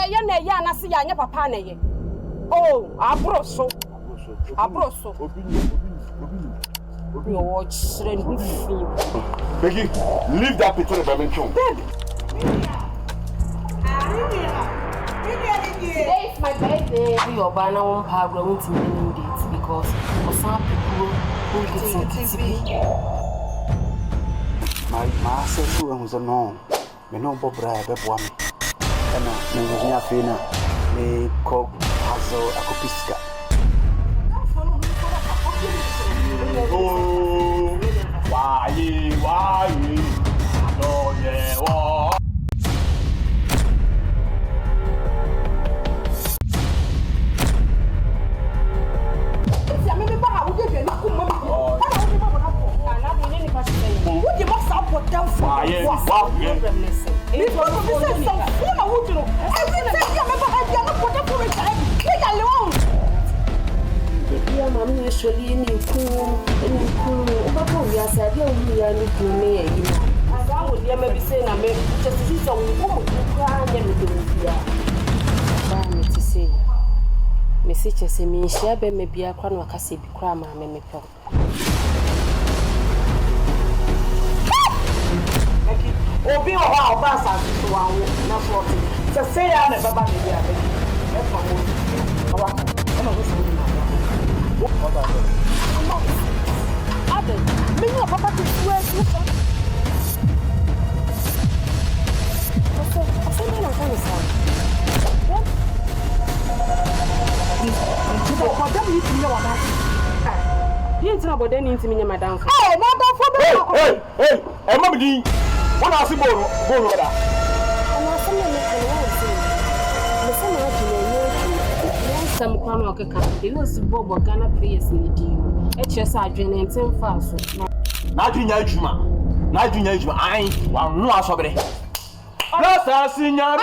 ye na ye anase ya anya papa na ye. Oh, abroso. You watch Becky, leave that picture by me. Today is my birthday. Your banner won't have grown to many dates because for some people who get TV. My sister was a no. Me no Bob Bra, Bebwam. And me Fina, me cook Hazel Akopiska. Oh, why? No, yeah, oh. Mommy usually in cool, we are sad, we are looking near you. I would maybe say, I may just see some woman crying and me to say, Message say me, share maybe a crown or cassette cram, I may pop. Oh, be a while, Bassa, not what to say. I never buy me. What are you doing? Some crown or cacao, you know, Bob or Ghana players in the deal. HS are draining 10 fast. Not in Yajuma. I want no assobere. Plus, I see your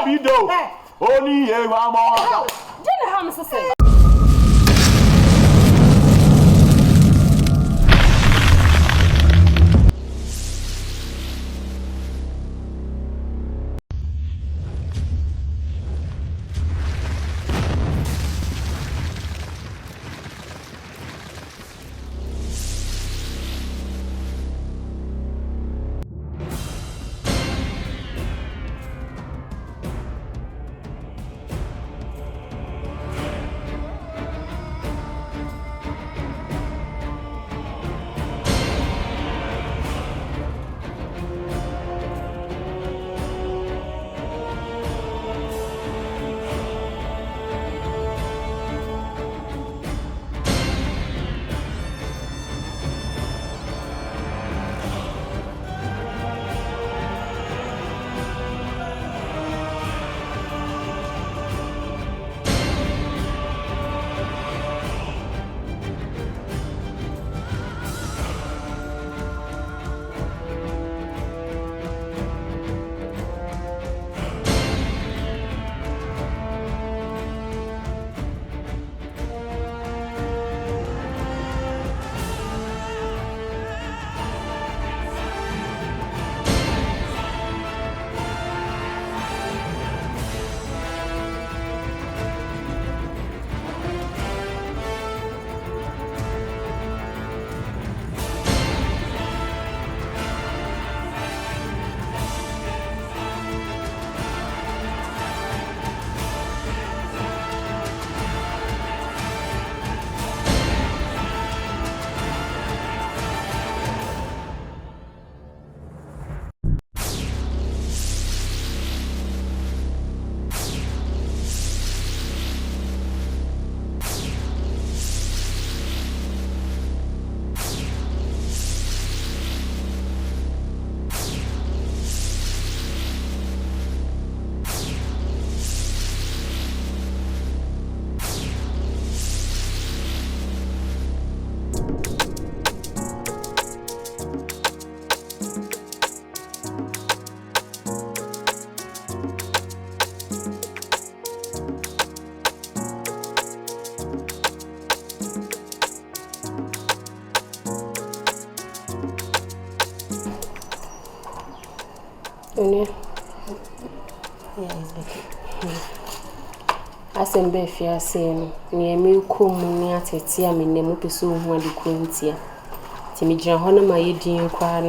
video. Only a more. Didn't have to say. Yeah, it's Becky. Asem be fiase no ne me kom ne atete a me nemu peso hu ade krontia ti me gyina ho na ma yedin kwa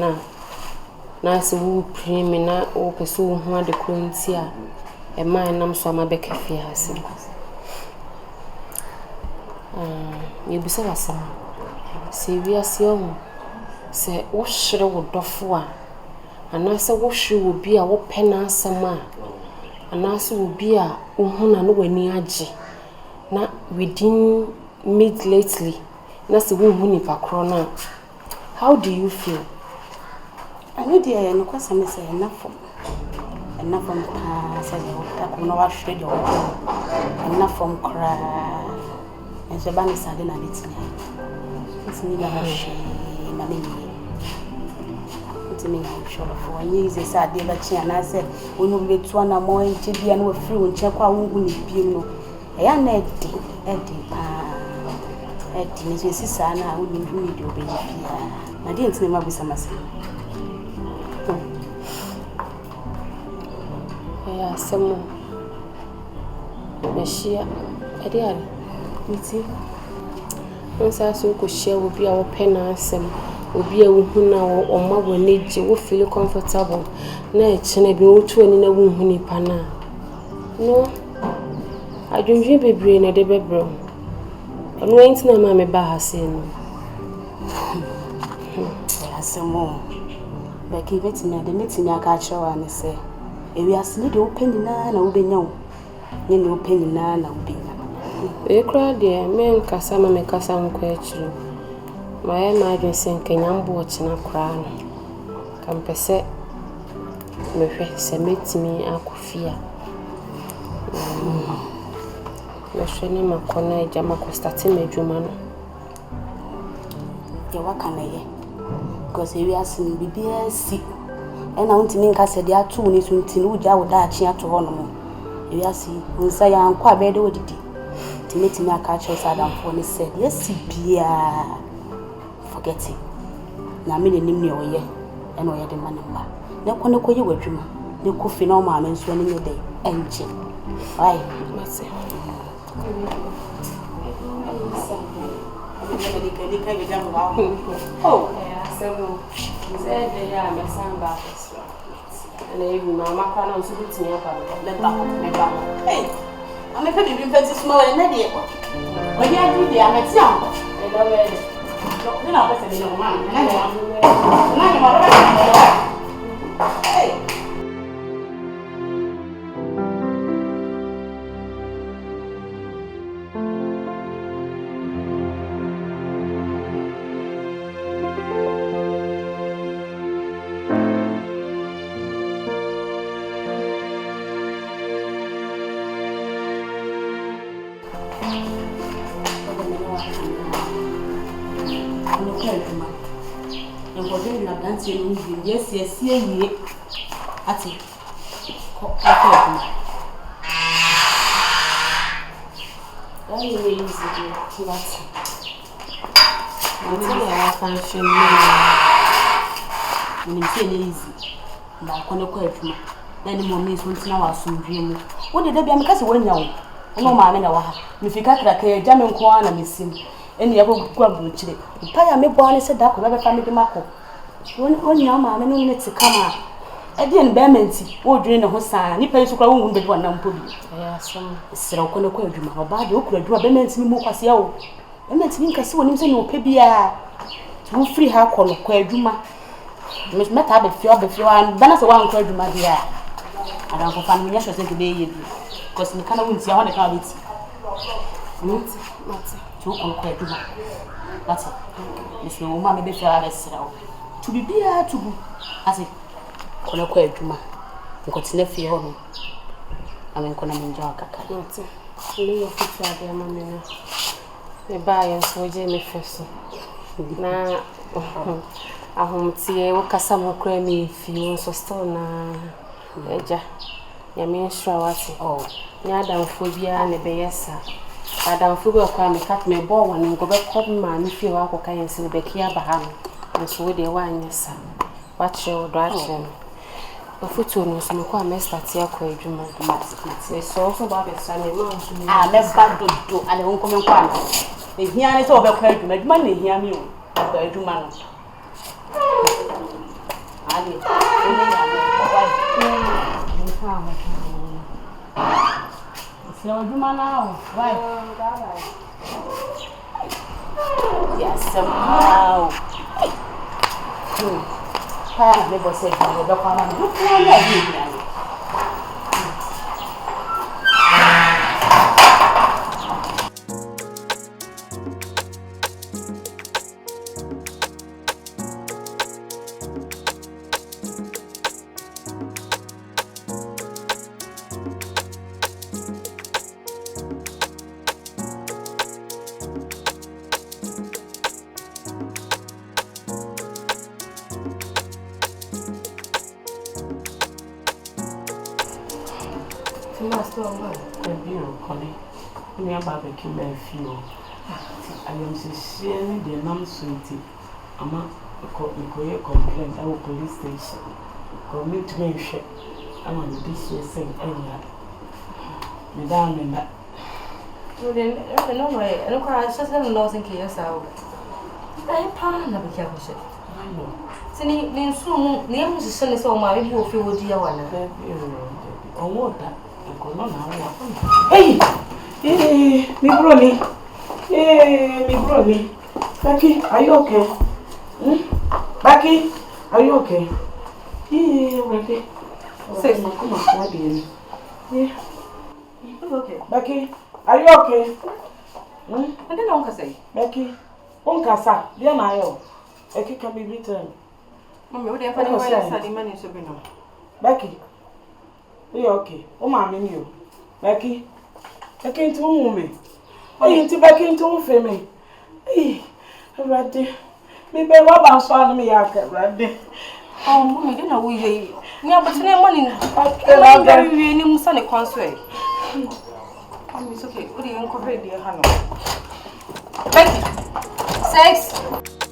na se wo prime na o peso hu ade krontia e man nam so ma be ka fiase me bisa wasam se wiase o se wo hire wo dofo a ana se wo hire obi a wo pena asama anaso obi a uhuna no wani age na within mid lately na se wo hu nipa kro na how do you feel? I know the no kwasa me say enough from say ta ko no wa hwe de wo enough from kra en se ba ni sade na bitini it's me na hwe na me me sure for any is a day ba chia na say onu betu na mo enche bia na wafiri wo nche kwa wo ni biem no e ya na edi ni se sisa na wo ni video be bia na dey ntine ma bisa masa ya semu mashia ade ari miti onsa so ko share wo bia wo pena asem obi a wuhuna wo oma woneje wo feel comfortable na e chene bi wo tu ani na wuhuni pana no adwunjwe bebre na de bebro onu enti na ma me ba hase no asemo Becky betimi ade metimi aka chewa ne se ewi asini de opanyina na wobenya wo ne ne opanyina na wobenya e kra de men kasa ma me kasa nko akiro my imagine kenyambo ochina kra no kampese me hwe se metimi akofia me hwe ne makona ejama ko start me adwuma no ye waka na ye because ewi asin bibia si ena untimi nka se de atu ni suntin uja wo da achi ato ho no mo ewi asi unsa ya anko abede odidi timetimi aka che sadamfo ne said yes bia forget it na me nim ne oye ena oye de manamba na ko ne ko ye wadwuma ne ko fi na o ma men so ne ne dey enche ai mase oh several said they are mesamba and even mama kana so bitimi apa me ba hey I'm a baby pretty small and ready. When you are ready, I'm at young. I love it. You know, I said, no, man. Hey. Yes, yes, yeah. Ati. When your mamma no need to come out. I didn't bear or drain the whole sign. You pay to cry won't be one number. Yes, so can acquaint you about you could do a bement in Mocasio. I meant to think I saw him say no pebia. To free her call of Quadruma. Miss Meta before and Bannas one Quadruma, dear. I don't find me yesterday today because you cannot win your honor. It's to Quadruma. That's it. Miss No Mamma before I said. To be beer to as a color quadruma. You got to left your home. I mean, Conamenja Cacca. Leo Fitza, dear mamma. The buyer so Jamie first. Now, I home tea, what Cassamo creamy if you so still na Eja. Yamin Shrawati. Oh, Yadam phobia and a bayesa. Adam Fugo Kwame cut me ball one and go back home, man, if you are okay and see Becky Baham. And so they were yes, what your direction. photo no so me kwa me start ya kwa adwuma me so ba be sa me ma so me me ba dodo ale won ko me kwa na ehia ne so be kwa adwuma na ehia mi o kwa adwuma no ali oni ya me kwa se adwuma na o vai yes wow ha me bo se be kwa na no kwa na bi Becky may feel. I am sincerely the non-sweetie. Ama a complaint at police station. Commit to me, I want this year saying anyhow. Madame, and that. No way, I don't cry, just have lost in chaos out. I can't never careful. I know. Since soon, the young son is all my people feel dear one. I want that. I could not. Hey! Me brony. Me brony. Becky, are you okay? Becky, are you okay? Becky. Say, come on, my dear. Yeah. Okay. Becky, are you okay? And then Uncle say, Becky, Uncle sa, dear my own. Becky can be returned. Mommy, what do you find money to be no? Becky, are you okay? Oh, mammy, you. Becky. Back into a woman. Oh, into back into a family. Eh, ready. Maybe what I'm swallowing me out, ready. Oh, Mommy, didn't know we are but no money. I'm very new Sunday console. It's okay. What do you incorporate, dear Hannah? Becky, 6.